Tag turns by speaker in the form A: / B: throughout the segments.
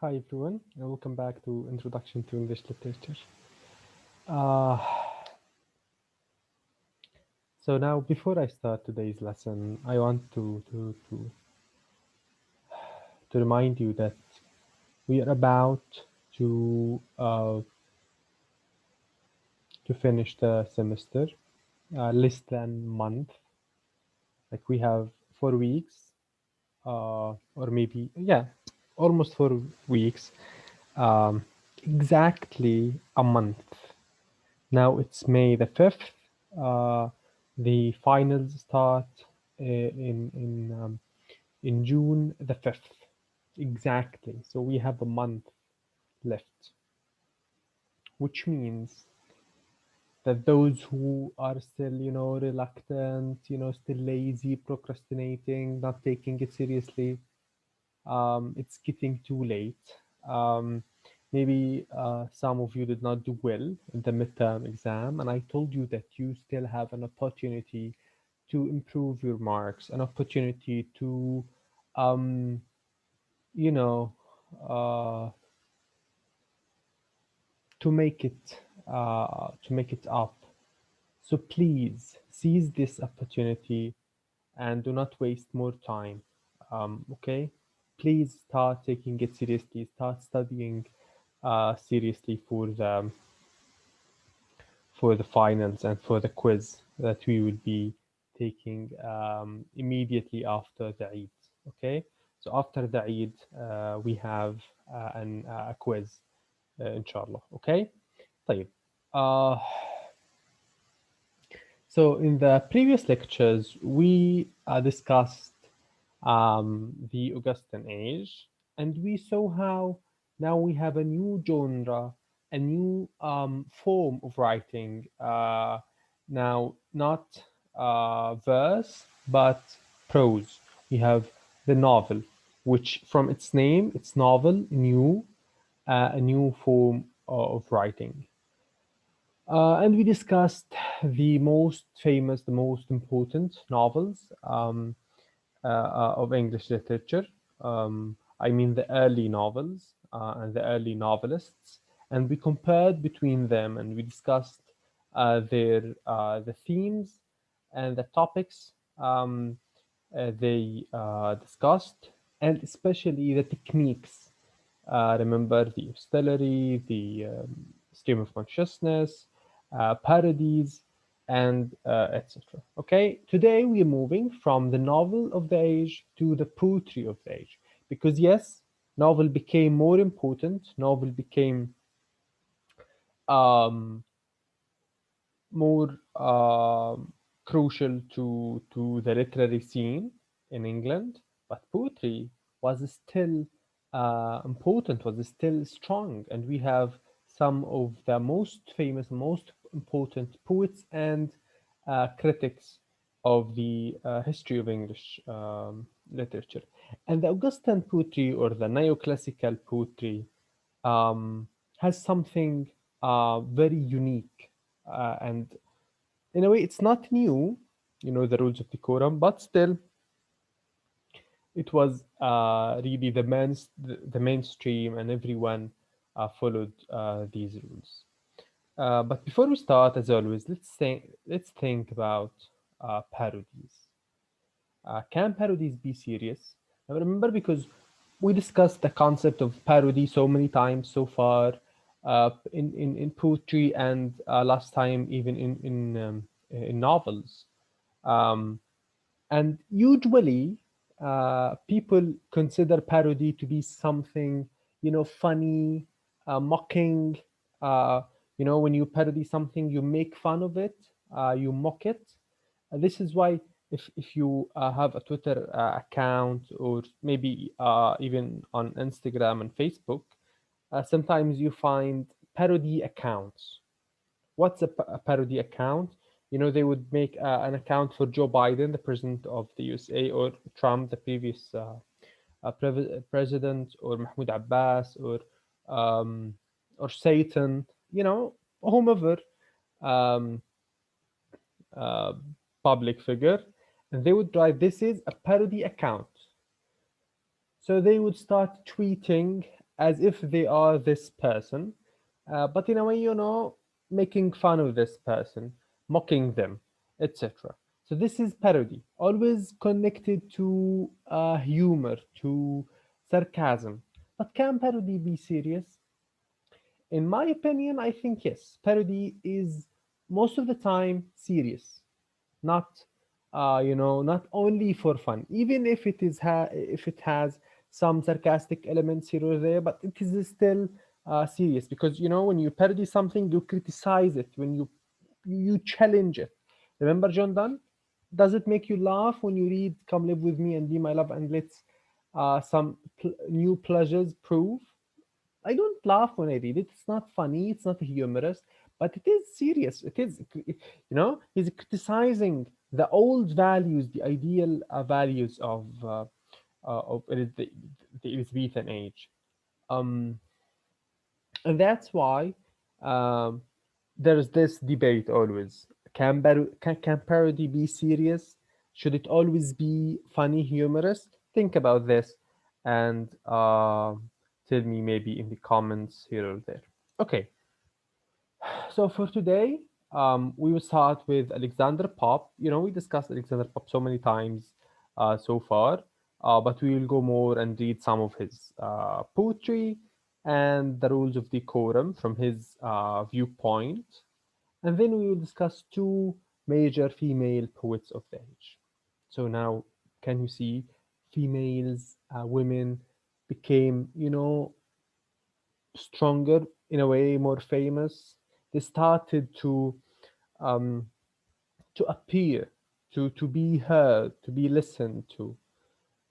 A: Hi everyone, and welcome back to Introduction to English Literature. Uh, so now, before I start today's lesson, I want to remind you that we are about to to finish the semester, less than a month. Like we have 4 weeks, or maybe almost 4 weeks. Um, exactly a month. Now it's May the 5th. Uh, the finals start in June the 5th. Exactly. So we have a month left, which means that those who are still, reluctant, still lazy, procrastinating, not taking it seriously, it's getting too late. Maybe some of you did not do well in the midterm exam, and I told you that you still have an opportunity to improve your marks, an opportunity um, you know, uh, to make it up. So please seize this opportunity and do not waste more time. Okay, please start taking it seriously. Start studying seriously for the finals and for the quiz that we will be taking immediately after the Eid. Okay, so after the Eid, we have a quiz, inshallah. Okay, طيب. Uh, so in the previous lectures, we discussed the Augustan age, and we saw how now we have a new genre, a new form of writing. Now, not verse, but prose. We have the novel, which from its name, it's novel, new, a new form of writing. And we discussed the most famous, the most important novels of English literature. I mean the early novels and the early novelists, and we compared between them, and we discussed their the themes and the topics they discussed, and especially the techniques. Remember the epistolary, the stream of consciousness, parodies, and etc. Okay, today we are moving from the novel of the age to the poetry of the age, because yes, novel became more important. Novel became um, more crucial to the literary scene in England, but poetry was still important, was still strong, and we have some of the most famous, most important poets and critics of the history of English literature. And the Augustan poetry or the neoclassical poetry um, has something very unique, and in a way it's not new, the rules of decorum, but still it was really the mainstream, and everyone followed these rules. But before we start, as always, let's think about parodies. Can parodies be serious? Now remember, because we discussed the concept of parody so many times so far, in poetry, and last time even in novels. Um, and usually, people consider parody to be something, funny, mocking. Uh, when you parody something, you make fun of it, you mock it. This is why, if you have a Twitter account, or maybe even on Instagram and Facebook, sometimes you find parody accounts. What's a parody account? They would make an account for Joe Biden, the president of the USA, or Trump, the previous president, or Mahmoud Abbas, um, or Satan, whomever, um, uh, public figure, and they would write, "This is a parody account." So they would start tweeting as if they are this person, but in a way, making fun of this person, mocking them, etc. So this is parody, always connected to humor, to sarcasm. But can parody be serious? In my opinion, I think yes. Parody is most of the time serious, not not only for fun, even if if it has some sarcastic elements here or there, but it is still serious, because when you parody something, you criticize it, when you challenge it. Remember John Donne? Does it make you laugh when you read "Come Live With Me and Be My Love and Let's some new pleasures prove"? I don't laugh when I read it. It's not funny. It's not humorous, but it is serious. It is, he's criticizing the old values, the ideal values of the Elizabethan age. Um, and that's why um, there's this debate always. Can parody be serious? Should it always be funny, humorous? Think about this and tell me maybe in the comments here or there. Okay, so for today, we will start with Alexander Pope. We discussed Alexander Pope so many times so far, but we will go more and read some of his poetry and the rules of decorum from his viewpoint. And then we will discuss two major female poets of the age. So now, can you see females, women became, stronger in a way, more famous. They started um, to appear, to be heard, to be listened to.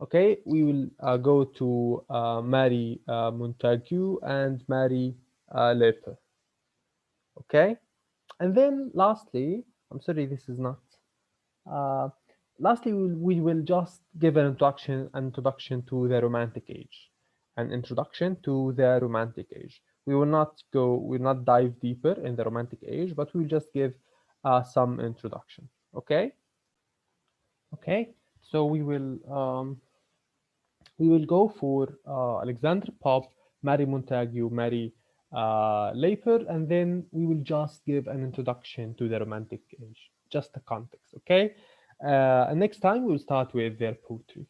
A: Okay, we will go to Mary Montagu and Mary Leper. Okay, and then lastly, I'm sorry, this is not. Uh, Lastly, we will just give an introduction to the Romantic Age, an introduction to the Romantic Age. We will not dive deeper in the Romantic Age, but we'll just give some introduction. Okay, okay. So we will go for Alexander Pope, Mary Montagu, Mary Leper, and then we will just give an introduction to the Romantic Age, just the context, okay? And next time we'll start with their poetry.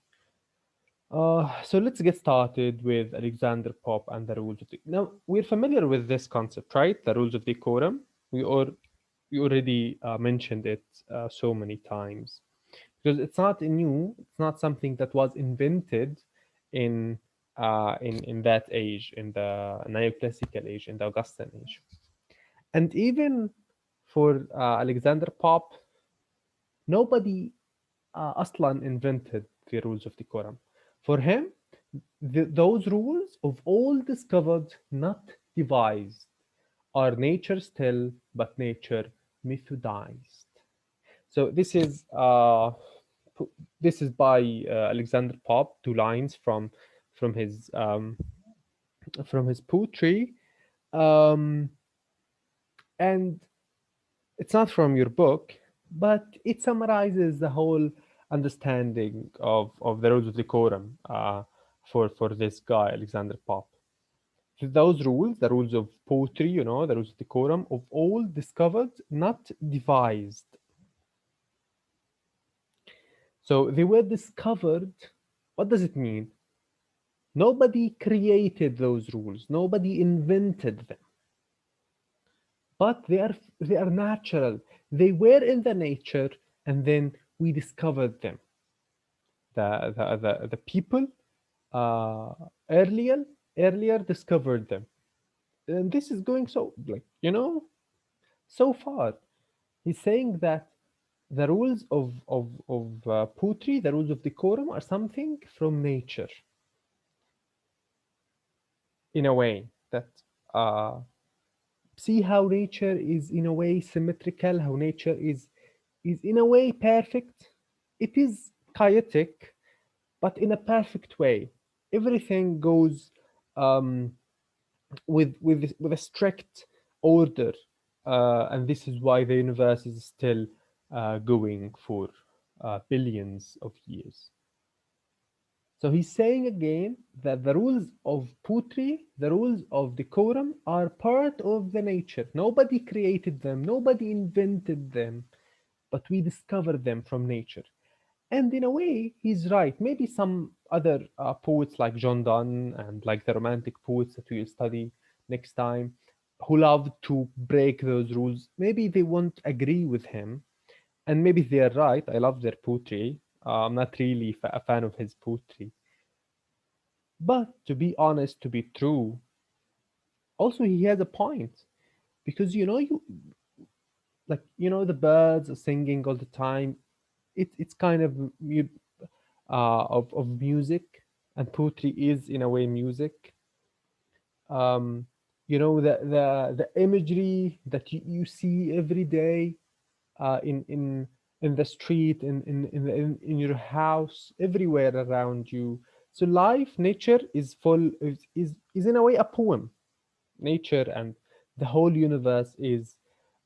A: So let's get started with Alexander Pope and the rules of the. Now we're familiar with this concept, right? The rules of decorum. We already mentioned it so many times, because it's not new. It's not something that was invented in in that age, in the neoclassical age, in the Augustan age, and even for Alexander Pope, nobody Aslan invented the rules of decorum. For him, those rules of all discovered, not devised, are nature still, but nature methodized. So this is by Alexander Pope. Two lines from his um, from his poetry, um, and it's not from your book, but it summarizes the whole understanding of the rules of decorum for this guy Alexander Pope. Those rules, the rules of poetry, the rules of decorum, of all discovered, not devised. So they were discovered. What does it mean? Nobody created those rules. Nobody invented them. But they are natural. They were in the nature, and then we discovered them. The people uh, earlier earlier discovered them, and this is going so, like, so far. He's saying that the rules of poetry, the rules of decorum, are something from nature, in a way that uh, see how nature is in a way symmetrical, how nature is in a way perfect. It is chaotic, but in a perfect way. Everything goes um, with a strict order, and this is why the universe is still going for billions of years. So he's saying again that the rules of poetry, the rules of decorum are part of the nature. Nobody created them, nobody invented them, but we discover them from nature. And in a way, he's right. Maybe some other poets like John Donne and like the Romantic poets that we'll study next time, who love to break those rules, maybe they won't agree with him. And maybe they're right. I love their poetry. I'm not really a fan of his poetry. But to be honest, to be true, also he has a point. Because you like the birds are singing all the time. It's kind of of music, and poetry is in a way music. um the imagery that you see every day, in the street, in your house, everywhere around you. So life, nature is full, is in a way a poem. Nature and the whole universe is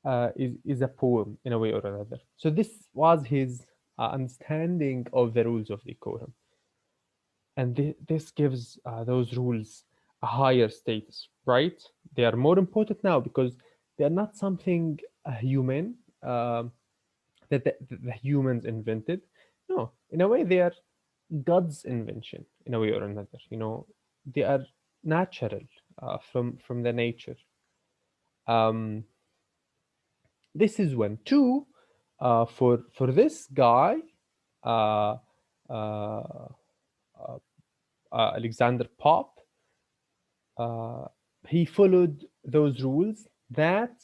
A: a poem in a way or another. So this was his understanding of the rules of decorum, and this gives those rules a higher status, right? They are more important now because they are not something human, um, that the humans invented. No, in a way they are God's invention in a way or another. They are natural, from the nature. Um, this is one. Two, for this guy, uh, uh, Alexander Pope, uh, he followed those rules that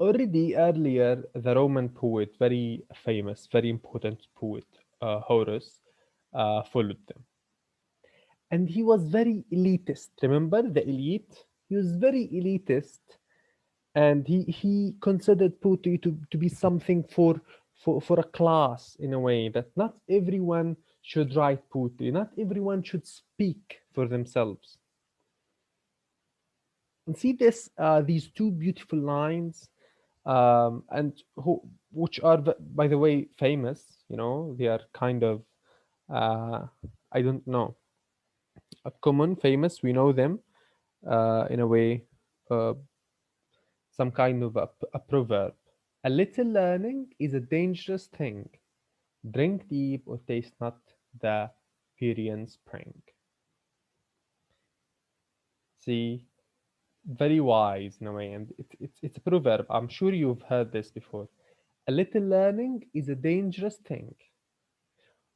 A: already earlier the Roman poet, very famous, very important poet, Horace, followed them. And he was very elitist. Remember the elite? He was very elitist, and he considered poetry to be something for a class, in a way that not everyone should write poetry, not everyone should speak for themselves. And see these two beautiful lines, and which are, by the way, famous. They are kind of, uh, I don't know, common, famous. We know them, in a way, uh, some kind of a proverb. A little learning is a dangerous thing. Drink deep or taste not the Pyrian Spring. See, very wise in a way, and it's a proverb. I'm sure you've heard this before. A little learning is a dangerous thing.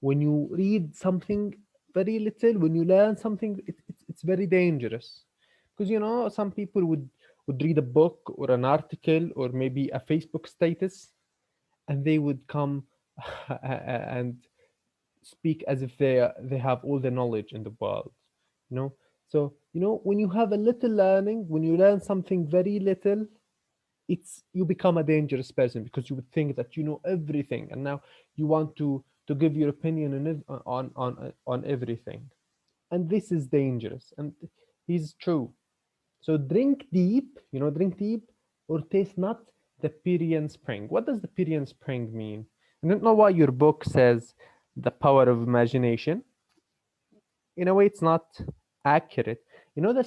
A: When you read something very little, when you learn something, it's very dangerous. Because some people would read a book or an article or maybe a Facebook status, and they would come and speak as if they have all the knowledge in the world. you know so when you have a little learning, when you learn something very little, it's you become a dangerous person, because you would think that you know everything, and now you want to give your opinion on everything. And this is dangerous, and he's true. So drink deep or taste not the Pyrian Spring. What does the Pyrian Spring mean? I don't know why your book says the power of imagination. In a way, it's not accurate. The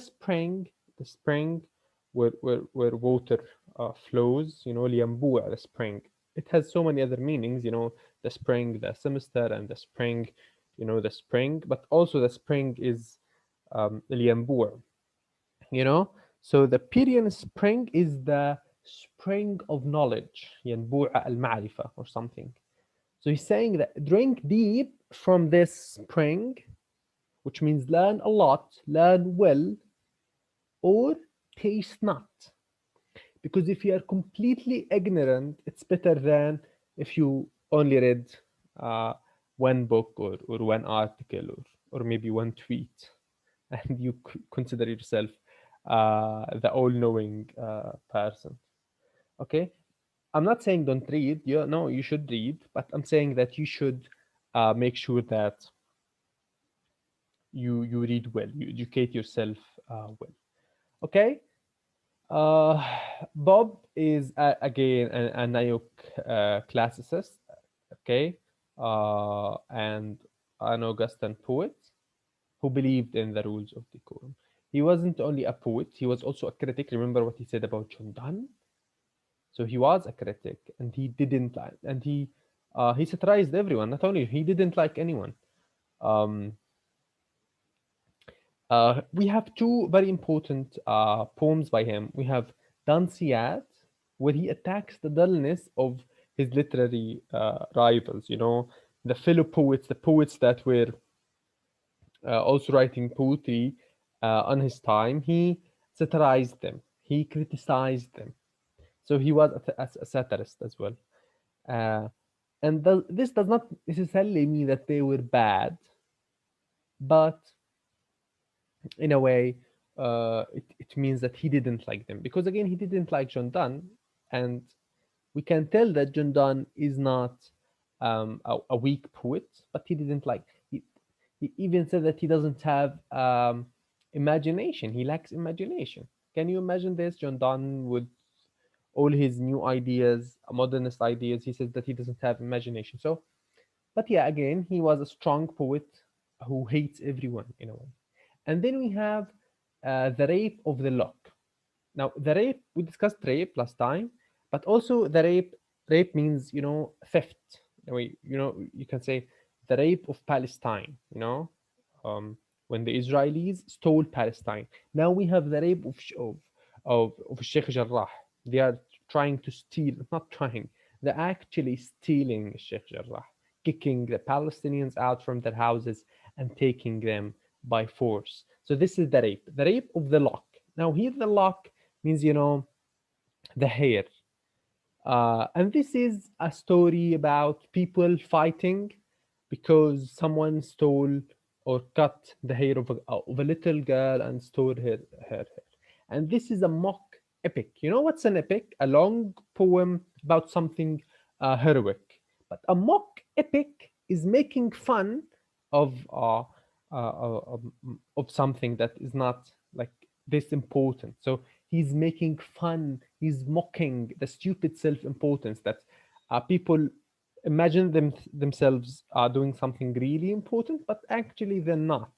A: spring where water flows, Liambua, the spring. It has so many other meanings, the spring, the semester, and the spring, the spring, but also the spring is Liambua, you know. So the Pyrean spring is the spring of knowledge, ينبوع المعرفة or something. So he's saying that drink deep from this spring, which means learn a lot, learn well, or taste not. Because if you are completely ignorant, it's better than if you only read uh, one book, or one article, or maybe one tweet, and you consider yourself the all-knowing person. Okay, I'm not saying don't read. No, you should read, but I'm saying that you should make sure that you read well, you educate yourself well. Okay. Uh, Bob is again a neo classicist. Okay, and an Augustan poet who believed in the rules of decorum. He wasn't only a poet; he was also a critic. Remember what he said about John Donne? So he was a critic, and he didn't like, and he satirized everyone. Not only he didn't like anyone. Um, we have two very important poems by him. We have Dunciad, where he attacks the dullness of his literary rivals. You know, the fellow poets, the poets that were also writing poetry on his time. He satirized them. He criticized them. So he was a satirist as well. Uh, and this does not necessarily mean that they were bad, but in a way, it means that he didn't like them because again he didn't like John Donne, and we can tell that John Donne is not a weak poet, but he didn't like. He even said that he doesn't have imagination. He lacks imagination. Can you imagine this? John Donne with all his new ideas, modernist ideas. He says that he doesn't have imagination. So, but yeah, again, he was a strong poet who hates everyone in a way. And then we have the rape of the lock. Now, the rape, we discussed rape last time, but also the rape means, theft. You can say the rape of Palestine, um, when the Israelis stole Palestine. Now we have the rape of Sheikh Jarrah. They are trying to steal, not trying, they're actually stealing Sheikh Jarrah, kicking the Palestinians out from their houses and taking them by force. So this is the rape of the lock. Now here the lock means, the hair. And this is a story about people fighting because someone stole or cut the hair of a little girl and stole her hair. And this is a mock epic. You know what's an epic? A long poem about something heroic. But a mock epic is making fun of of something that is not like this important. So he's making fun, he's mocking the stupid self-importance that people imagine themselves are doing something really important, but actually they're not.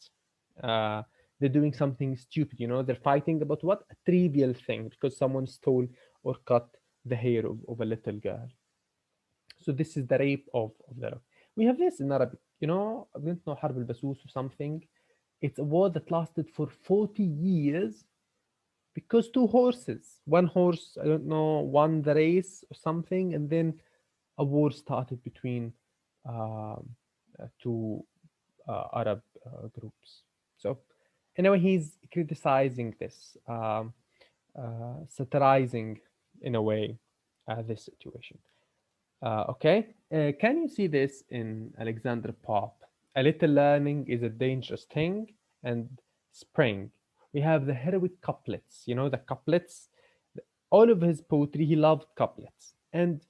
A: Uh, they're doing something stupid, they're fighting about what? A trivial thing because someone stole or cut the hair of a little girl. So this is the rape of the rock. We have this in Arabic, I don't know, Harb al-Basus or something. It's a war that lasted for 40 years because two horses, one horse, I don't know, won the race or something, and then a war started between um, two Arab groups. So, anyway, he's criticizing this, satirizing in a way this situation. Okay, can you see this in Alexander Pope? A little learning is a dangerous thing, and Spring. We have the heroic couplets. You know the couplets. All of his poetry, he loved couplets. And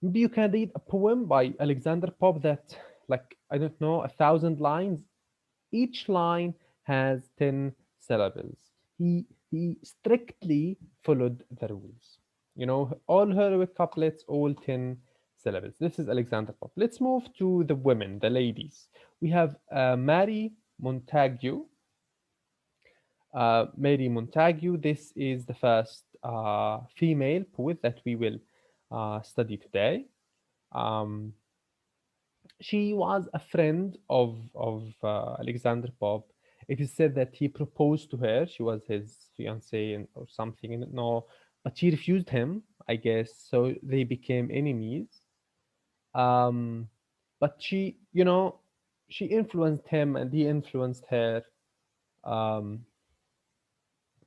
A: maybe you can read a poem by Alexander Pope that, like, I don't know, 1,000 lines. Each line has 10 syllables. He strictly followed the rules. All heroic couplets, all 10 syllables. This is Alexander Pope. Let's move to the women, the ladies. We have Mary Montague. Mary Montague. This is the first female poet that we will study today. Um, she was a friend of Alexander Pope. It is said that he proposed to her. She was his fiancée or something. I don't know, but she refused him, I guess. So they became enemies. Um, but she influenced him, and he influenced her um,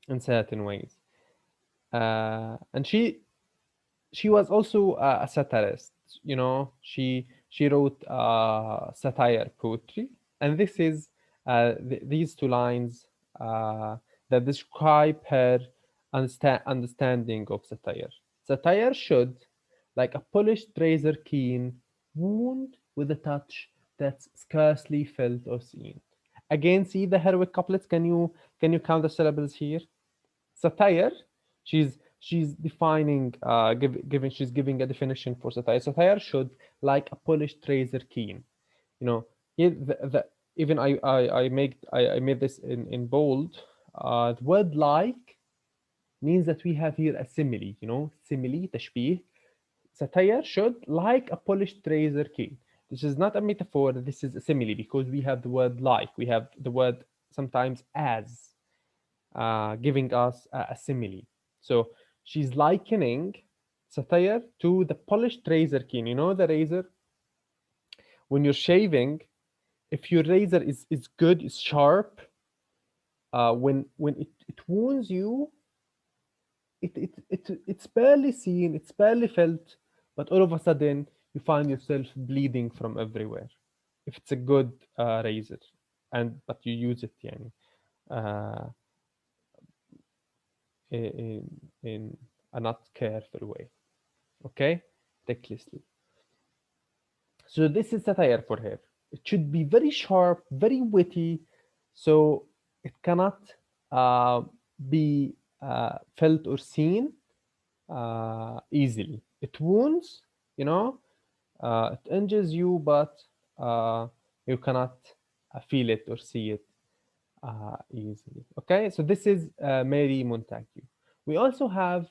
A: in certain ways. And she was also a satirist. She wrote satire poetry, and this is these two lines uh, that describe her understanding of satire. Satire should, like a polished razor keen, wound with a touch that's scarcely felt or seen. Again, see the heroic couplets. Can you count the syllables here? Satire, she's she's defining giving she's giving a definition for satire. Satire should, like a polished razor keen, you know Here, even I made this in bold. The word like means that we have here a simile, simile, تشبيه. Satire should like a polished razor keen. This is not a metaphor, this is a simile because we have the word like, we have the word sometimes as, giving us a simile. So she's likening satire to the polished razor keen. You know the razor? When you're shaving, if your razor is good, is sharp, when it wounds you, it's barely seen, it's barely felt, but all of a sudden you find yourself bleeding from everywhere. If it's a good razor, and but you use it, يعني, uh, in in a not careful way, okay, recklessly. So this is satire for her. It should be very sharp, very witty, so it cannot uh, be felt or seen easily. It wounds, you know, it injures you, but you cannot feel it or see it easily. Okay, so this is Mary Montague. We also have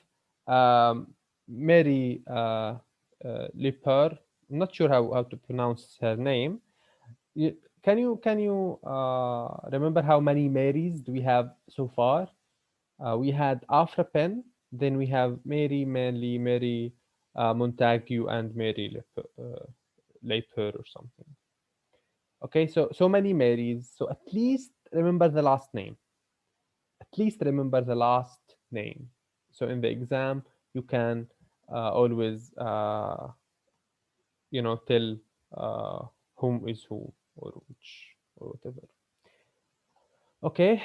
A: um, Mary Leper. I'm not sure how to pronounce her name. You, can you remember how many Marys do we have so far? We had Afra Penn, then we have Mary Manley, Mary Montague, and Mary Leper or something. Okay, so many Marys. So at least remember the last name. At least remember the last name. So in the exam, you can always tell uh, whom is who or which or whatever. Okay,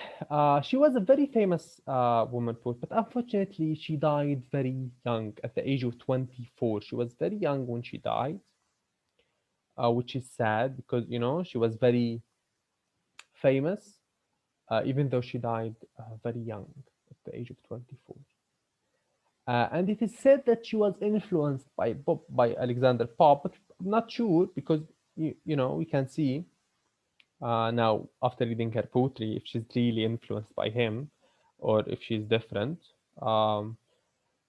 A: she was a very famous woman poet, but unfortunately, she died very young at the age of 24. She was very young when she died, which is sad because she was very famous, even though she died very young at the age of 24. And it is said that she was influenced by Alexander Pope, but I'm not sure because we can see now after reading her poetry if she's really influenced by him or if she's different. Um,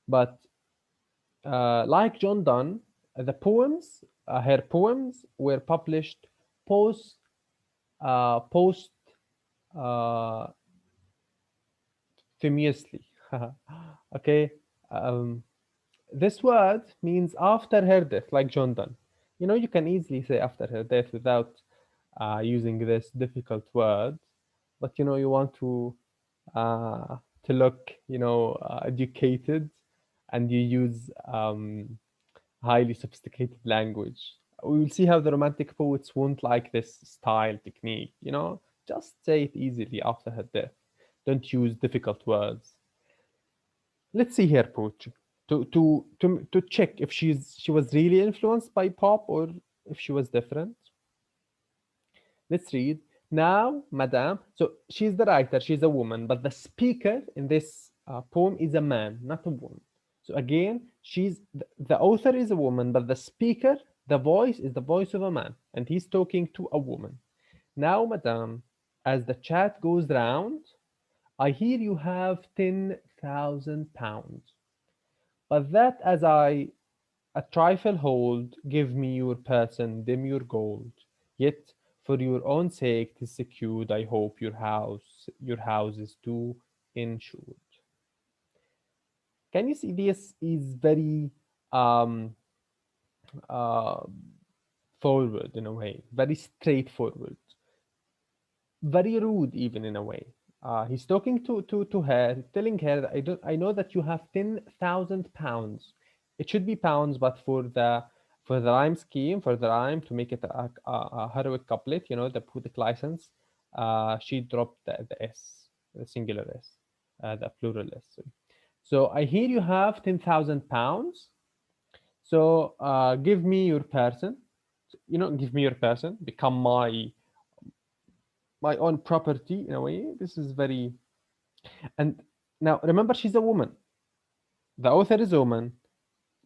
A: but like John Donne, her poems were published post uh, famously. Okay, um, this word means after her death, like John Donne. You can easily say after her death without using this difficult word, but you want uh, to look, educated, and you use highly sophisticated language. We will see how the Romantic poets won't like this style technique. Just say it easily after her death. Don't use difficult words. Let's see her poetry to check if she was really influenced by pop or if she was different. Let's read. Now, Madame. So she's the writer, she's a woman, but the speaker in this poem is a man, not a woman. So again, the author is a woman, but the speaker, the voice is the voice of a man, and he's talking to a woman. Now, Madame, as the chat goes round, I hear you have 10,000 pounds, but that as I a trifle hold, give me your person, dim your gold. Yet for your own sake 'tis secured, I hope your house is too insured. Can you see this is very um uh forward in a way, very straightforward, very rude even in a way. He's talking to her, telling her, I know that you have 10,000 pounds. It should be pounds, but for the rhyme scheme, for the rhyme to make it a heroic couplet, the poetic license, she dropped the s, the singular s, the plural s. Sorry. So I hear you have 10,000 pounds. So give me your person. Give me your person. Become my own property in a way. This is very. And now remember, she's a woman. The author is a woman,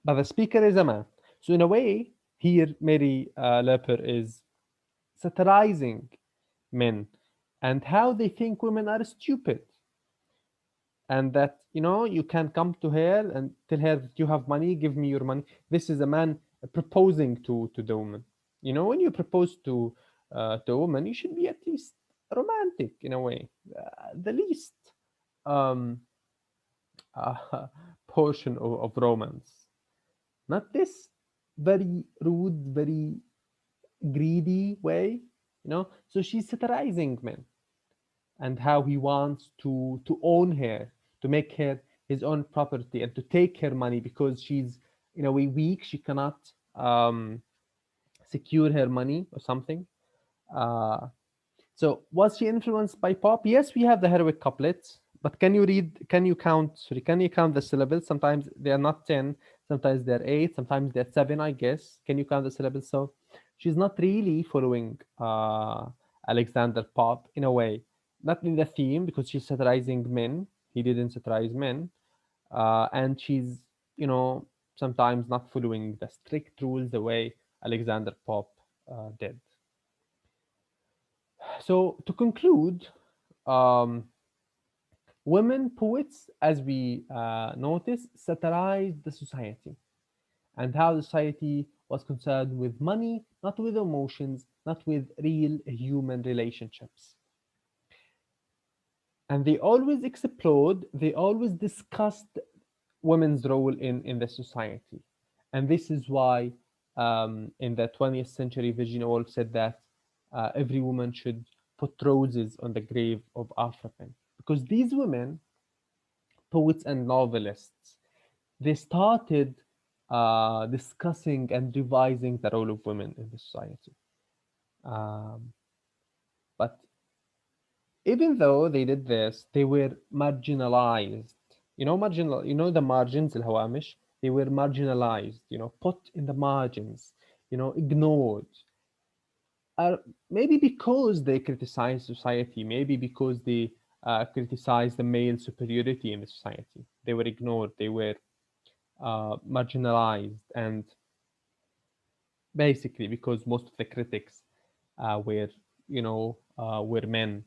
A: but the speaker is a man. So in a way, here Mary Leper is satirizing men and how they think women are stupid, and that you can come to her and tell her that you have money, give me your money. This is a man proposing to the woman. When you propose to a woman, you should be at least romantic in a way, the least um uh, portion of romance, not this very rude, very greedy way. So she's satirizing men and how he wants to own her, to make her his own property, and to take her money because she's in a way weak. She cannot um, secure her money or something. Uh, so was she influenced by pop? Yes, we have the heroic couplets, but can you count the syllables? Sometimes they are not 10, sometimes they're 8, sometimes they're 7, I guess. Can you count the syllables? So she's not really following Alexander Pope in a way, not in the theme, because she's satirizing men. He didn't satirize men. And she's, you know, sometimes not following the strict rules the way Alexander Pope did. So to conclude, um, women poets, as we notice, satirized the society and how the society was concerned with money, not with emotions, not with real human relationships. And they always explored, they always discussed women's role in the society. And this is why in the 20th century, Virginia Woolf said that every woman should put roses on the grave of African. Because these women, poets and novelists, they started discussing and revising the role of women in the society. Um, but even though they did this, they were marginalized. The margins, الهوامش, they were marginalized, put in the margins, ignored. Maybe because they criticized society, maybe because they criticized the male superiority in the society. They were ignored, they were marginalized, and basically because most of the critics were men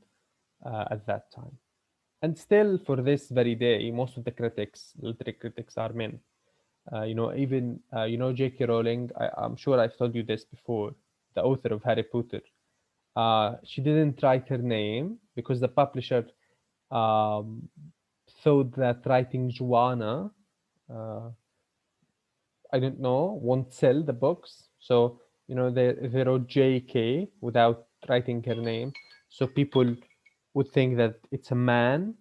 A: at that time. And still, for this very day, most of the literary critics, are men. Even J.K. Rowling. I'm sure I've told you this before. The author of Harry Potter. She didn't write her name because the publisher um, thought that writing Joanna, uh, I don't know, won't sell the books. So they wrote J.K. without writing her name, so people would think that it's a man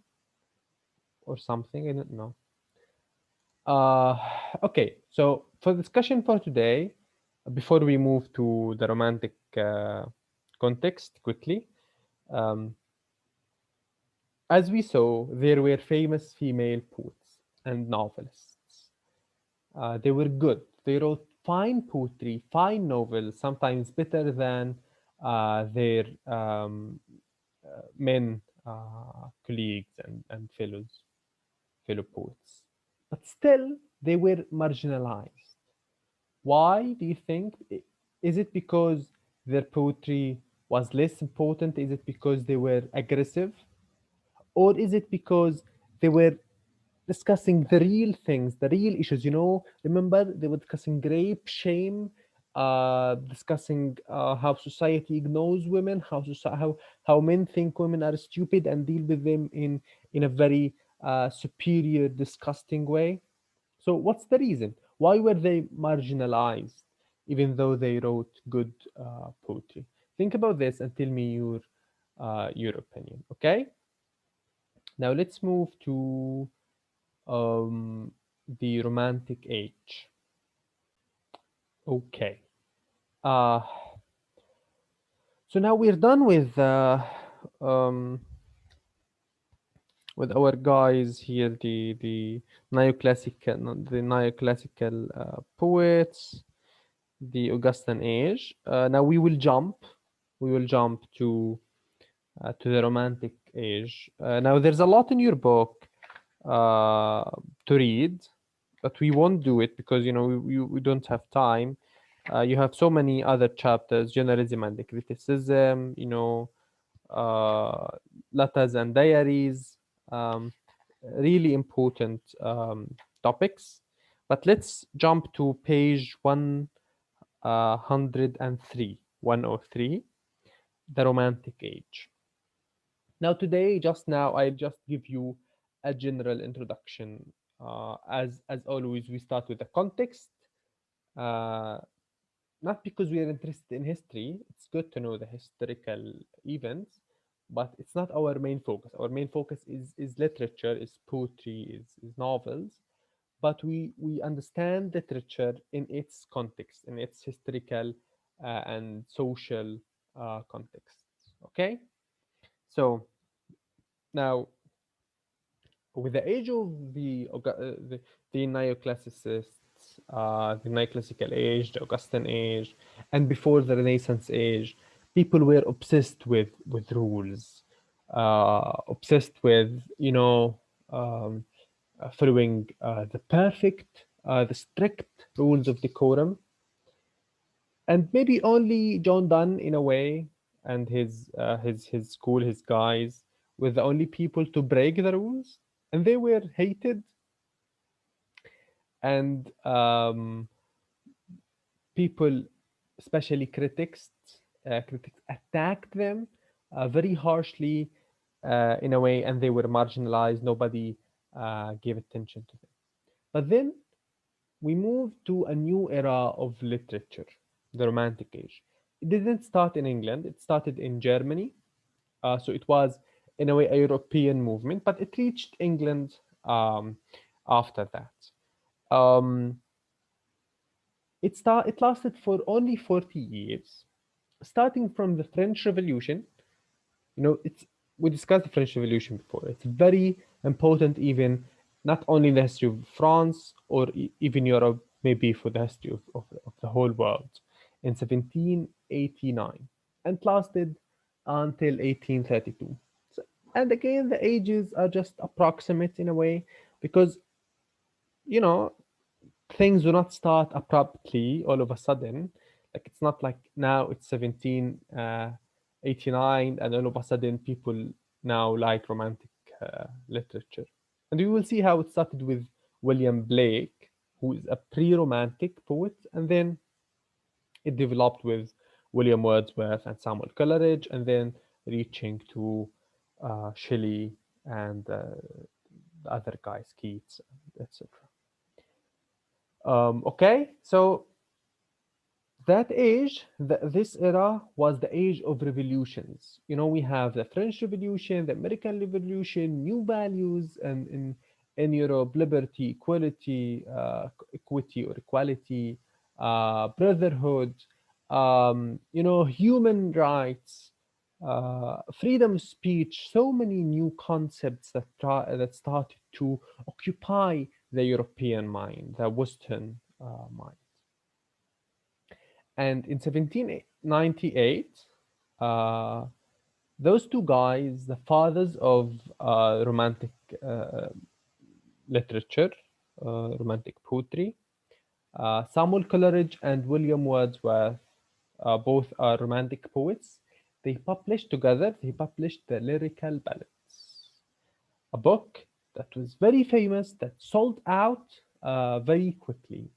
A: or something. I don't know. Uh, okay, so for discussion for today, before we move to the romantic context quickly, um, as we saw, there were famous female poets and novelists. They were good. They wrote fine poetry, fine novels, sometimes better than their men colleagues and fellow poets. But still, they were marginalized. Why do you think? Is it because their poetry was less important? Is it because they were aggressive? Or is it because they were discussing the real things, the real issues? Remember they were discussing rape, shame, discussing how society ignores women, how men think women are stupid and deal with them in a very superior, disgusting way. So what's the reason? Why were they marginalized, even though they wrote good poetry? Think about this and tell me your opinion. Okay. Now let's move to um, the Romantic Age. Okay. Uh, so now we're done um, with our guys here, the neoclassical poets, the Augustan age. Now we will jump to the Romantic age. Now there's a lot in your book to read, but we won't do it because we don't have time. You have so many other chapters: journalism and criticism, uh, letters and diaries, um, really important topics. But let's jump to page 103, the Romantic Age. Now, today, just now, I'll just give you a general introduction. As always, we start with the context. Uh, Not because we are interested in history. It's good to know the historical events, but it's not our main focus. Our main focus is literature, is poetry, is novels. But we understand literature in its context, in its historical and social context. Okay, so now with the age of the neoclassicists, the neoclassical age, the Augustan age, and before the Renaissance age, people were obsessed with rules, obsessed with um, following the strict rules of decorum, and maybe only John Donne in a way, and his school, his guys, were the only people to break the rules, and they were hated, and people, especially critics attacked them very harshly in a way, and they were marginalized. Nobody gave attention to them. But then we moved to a new era of literature, the Romantic Age. It didn't start in England, it started in Germany. So it was, in a way, a European movement, but it reached England um, after that. It lasted for only 40 years, starting from the French Revolution. It's we discussed the French Revolution before. It's very important, even not only in the history of France or even Europe, maybe for the history of the whole world, in 1789, and lasted until 1832. So, and again, the ages are just approximate in a way, because you know things do not start abruptly all of a sudden. Like, it's not like now it's 1789 and all of a sudden people now like romantic literature. And we will see how it started with William Blake, who is a pre-romantic poet, and then it developed with William Wordsworth and Samuel Coleridge, and then reaching to Shelley and the other guys, Keats, etc. Okay, so that age, this era was the age of revolutions. We have the French Revolution, the American Revolution, new values, and in Europe, liberty, equity or equality, brotherhood, human rights, freedom of speech. So many new concepts that started to occupy the European mind, the Western mind. And in 1798, uh, those two guys, the fathers of romantic uh, literature, romantic poetry, Samuel Coleridge and William Wordsworth, both are romantic poets. They published the Lyrical Ballads, a book that was very famous, that sold out very quickly,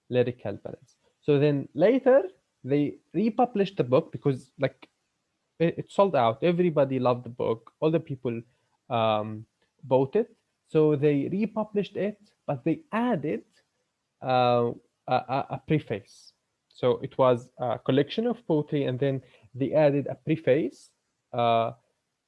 A: Lyrical Ballads. So then later they republished the book because, like, it sold out. Everybody loved the book. All the people um, bought it. So they republished it, but they added uh, a preface. So it was a collection of poetry, and then they added a preface uh,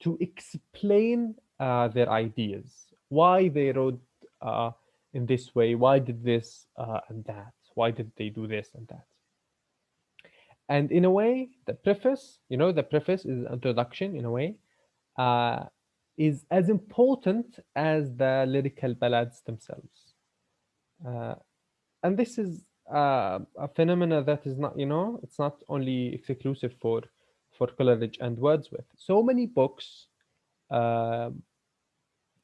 A: to explain their ideas, why they wrote uh, in this way, why did this and that, why did they do this and that. And in a way, the preface is an introduction in a way, uh, is as important as the lyrical ballads themselves. Uh, and this is a phenomena that is not, it's not only exclusive for Coleridge and Wordsworth. So many books, uh,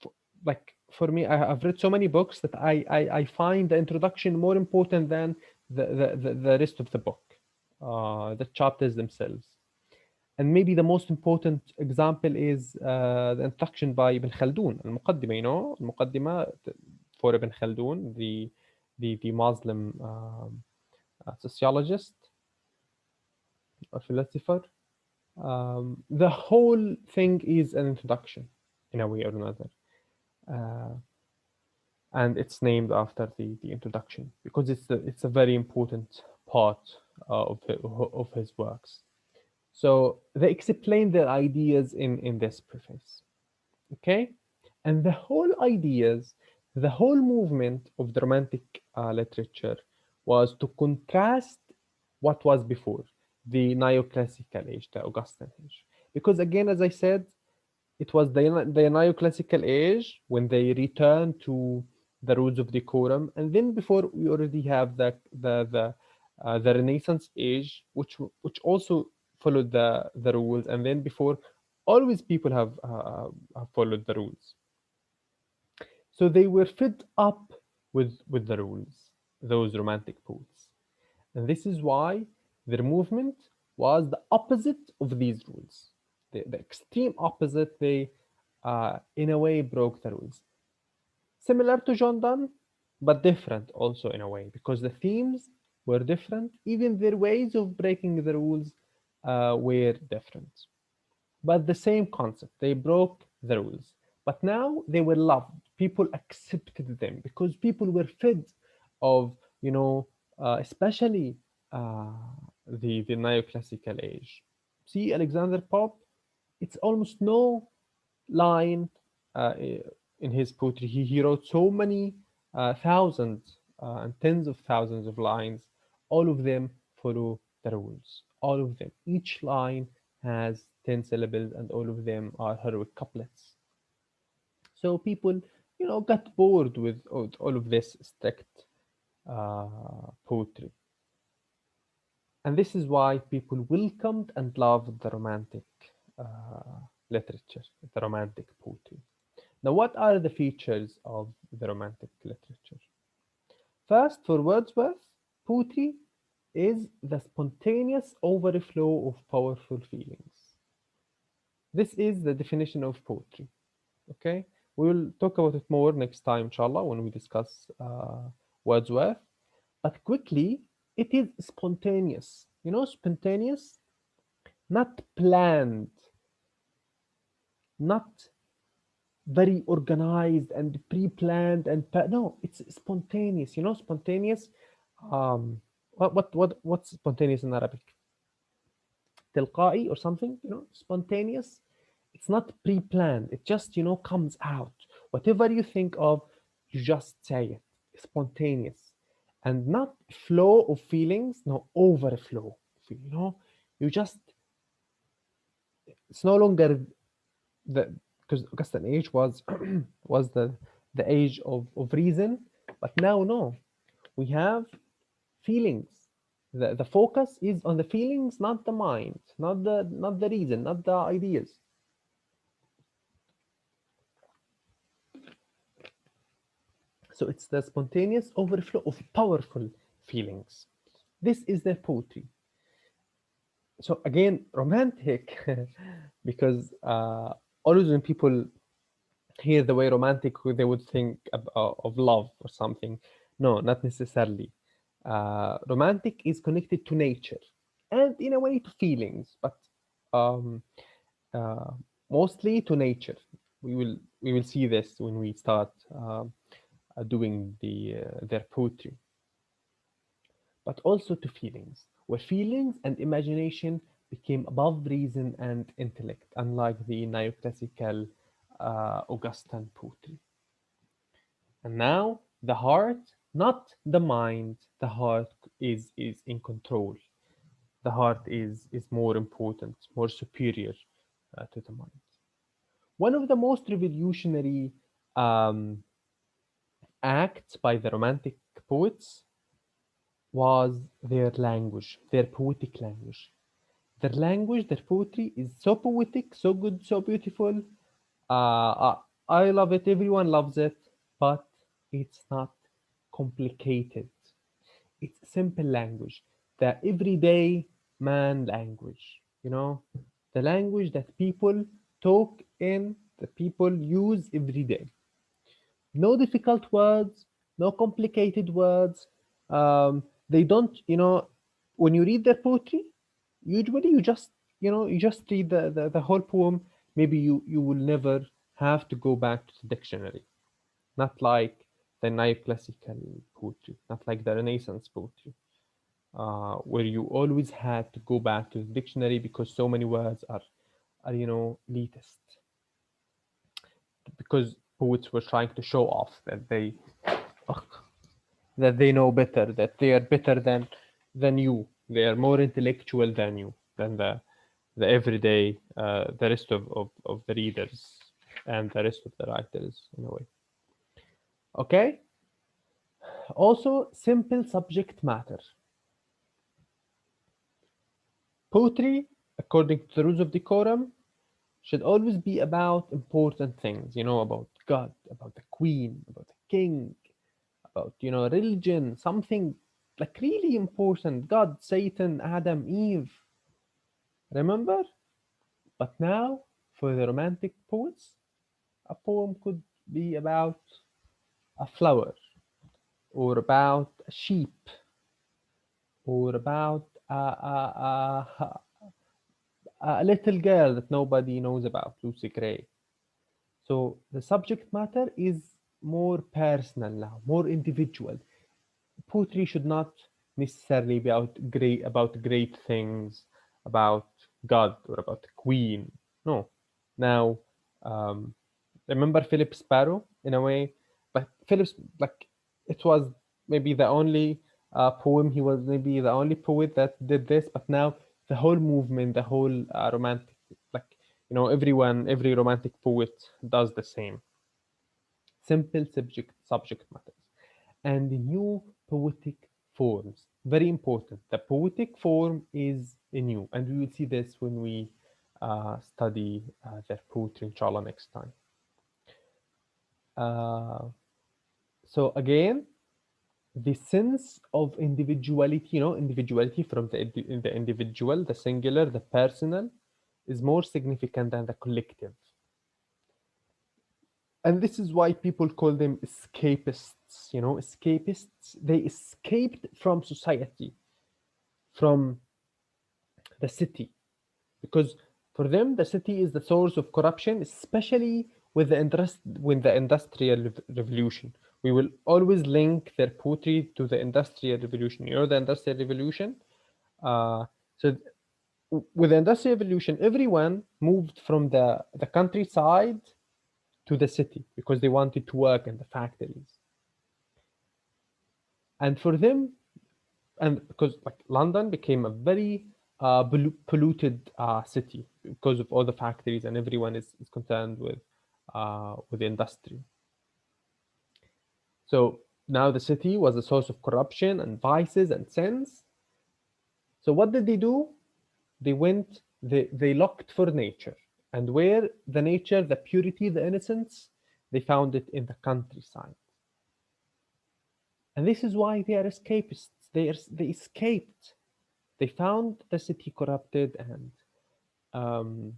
A: f- like for me, I've read so many books that I find the introduction more important than the rest of the book. the chapters themselves. And maybe the most important example is the introduction by Ibn Khaldun, المقدمة, المقدمة for Ibn Khaldun, the Muslim sociologist or philosopher. The whole thing is an introduction in a way or another. Uh, and it's named after the introduction because it's a very important part of his works. So they explain their ideas in this preface, okay? And the whole ideas, the whole movement of the Romantic literature was to contrast what was before the neoclassical age, the Augustan age. Because again, as I said, it was the neoclassical age when they returned to the rules of decorum, and then before we already have the Renaissance age, which also followed the rules, and then before always people have followed the rules. So they were fed up with the rules, those romantic poets. And this is why their movement was the opposite of these rules. The extreme opposite, they in a way broke the rules. Similar to John Donne, but different also in a way, because the themes were different, even their ways of breaking the rules were different. But the same concept, they broke the rules. But now they were loved. People accepted them because people were fed of, especially uh, the neoclassical age. See, Alexander Pope, it's almost no line in his poetry. He wrote so many thousands and tens of thousands of lines. All of them follow the rules. All of them. Each line has 10 syllables and all of them are heroic couplets. So people, got bored with all of this strict poetry. And this is why people welcomed and loved the romantic literature, the romantic poetry. Now, what are the features of the romantic literature? First, for Wordsworth, poetry is the spontaneous overflow of powerful feelings. This is the definition of poetry. Okay, we will talk about it more next time, inshallah, when we discuss Wordsworth. But quickly, it is spontaneous. Spontaneous, not planned, not very organized and pre-planned and no, it's spontaneous. Spontaneous. Um, what's spontaneous in Arabic? تلقائي or something. Spontaneous. It's not pre-planned. It just comes out. Whatever you think of, you just say it. Spontaneous, and not flow of feelings. No, overflow. You just. It's no longer the because Augustan age was was the age of reason, but now no, we have feelings. The focus is on the feelings, not the mind, not the reason, not the ideas. So it's the spontaneous overflow of powerful feelings. This is their poetry. So again, romantic, because always when people hear the way romantic, they would think of love or something. No, not necessarily. Romantic is connected to nature and in a way to feelings, but um, uh, mostly to nature. We will see this when we start doing their poetry, but also to feelings, where feelings and imagination became above reason and intellect, unlike the neoclassical Augustan poetry. And now the heart, not the mind, the heart is in control. The heart is more important, more superior to the mind. One of the most revolutionary um, acts by the Romantic poets was their language, their poetic language. Their language, their poetry is so poetic, so good, so beautiful. I love it, everyone loves it, but it's not complicated. It's simple language. the everyday man language, you know, the language that people talk in, that people use every day. No difficult words, no complicated words. They don't, when you read their poetry, usually you just read the whole poem. Maybe you will never have to go back to the dictionary. Not like the neoclassical poetry, not like the Renaissance poetry, where you always had to go back to the dictionary because so many words are elitist, because poets were trying to show off that they know better, that they are better than you, they are more intellectual than you, than the everyday, the rest of the readers and the rest of the writers in a way. Okay. Also, simple subject matter. Poetry, according to the rules of decorum, should always be about important things, about God, about the queen, about the king, about, religion, something like really important. God, Satan, Adam, Eve. Remember? But now, for the romantic poets, a poem could be about a flower, or about a sheep, or about a little girl that nobody knows about, Lucy Gray. So the subject matter is more personal now, more individual. Poetry should not necessarily be about great things, about God or about the Queen. No. Now, um, remember Philip Sparrow in a way, but Philip's like it was maybe the only poem. He was maybe the only poet that did this, but now the whole movement, the whole romantic, like everyone, every romantic poet does the same. Simple subject matters and new poetic forms. Very important. The poetic form is new, and we will see this when we study their poetry, inshallah, next time. Uh, so again, the sense of individuality, individuality from the individual, the singular, the personal, is more significant than the collective. And this is why people call them escapists. Escapists. They escaped from society, from the city, because for them the city is the source of corruption, especially with the industrial revolution. We will always link their poetry to the industrial revolution. The industrial revolution. Uh, so with the industrial revolution, everyone moved from the countryside to the city because they wanted to work in the factories. And for them, and because like London became a very polluted city because of all the factories, and everyone is concerned with industry. So now the city was a source of corruption and vices and sins. So what did they do? They looked for nature, and where the nature, the purity, the innocence, they found it in the countryside. And this is why they are escapists. They escaped. They found the city corrupted, and um,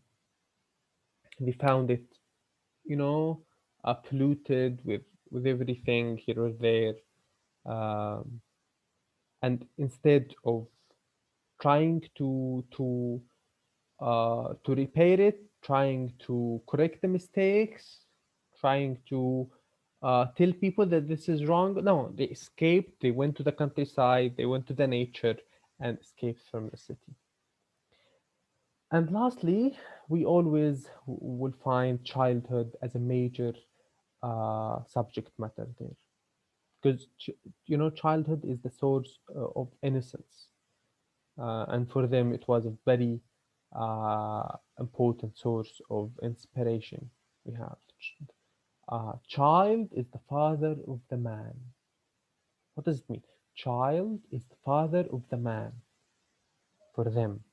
A: they found it, you know, polluted with everything here or there. Um, and instead of trying to repair it, trying to correct the mistakes, trying to tell people that this is wrong. No, they escaped. They went to the countryside. They went to the nature and escaped from the city. And lastly, we always will find childhood as a major subject matter there, because childhood is the source of innocence, and for them it was a very uh, important source of inspiration. We have child is the father of the man. What does it mean? Child is the father of the man for them.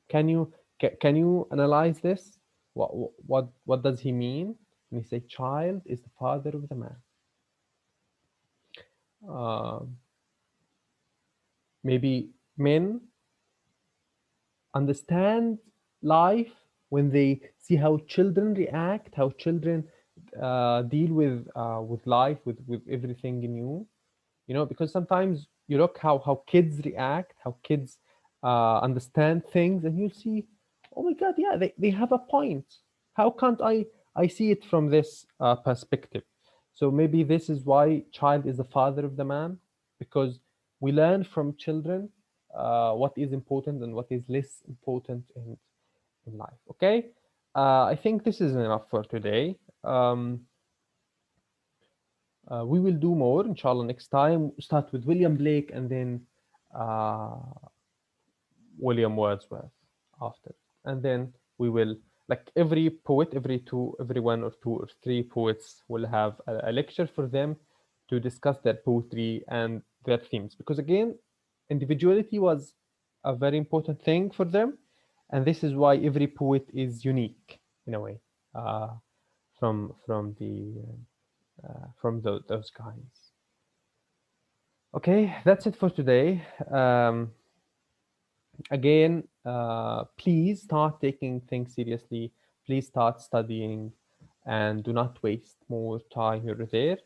A: Can you can you analyze this? What does he mean when he say child is the father of the man? Um, Maybe men understand life when they see how children react, how children deal with life, with everything new. You know, because sometimes you look how kids react, how kids understand things, and you'll see, oh my God, yeah, they have a point. How can't I see it from this perspective? So maybe this is why child is the father of the man, because we learn from children what is important and what is less important in life. Okay, I think this is enough for today. We will do more, inshallah, next time. Start with William Blake and then uh, William Wordsworth after. And then we will, like every poet, every one or two or three poets will have a lecture for them to discuss their poetry and their themes. Because again, individuality was a very important thing for them. And this is why every poet is unique in a way uh, from those guys. Okay, that's it for today. Again, please start taking things seriously. Please start studying and do not waste more time here or there.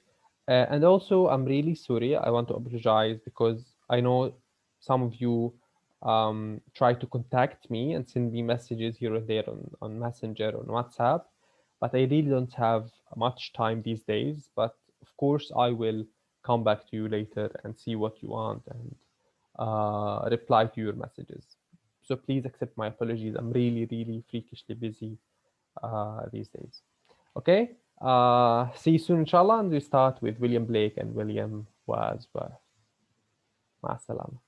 A: And also, I'm really sorry. I want to apologize because I know some of you try to contact me and send me messages here or there on Messenger, on WhatsApp, but I really don't have much time these days. But of course, I will come back to you later and see what you want and reply to your messages. So please accept my apologies. I'm really, really freakishly busy these days. Okay. See you soon, inshallah. And we start with William Blake and William Wordsworth. Ma salama.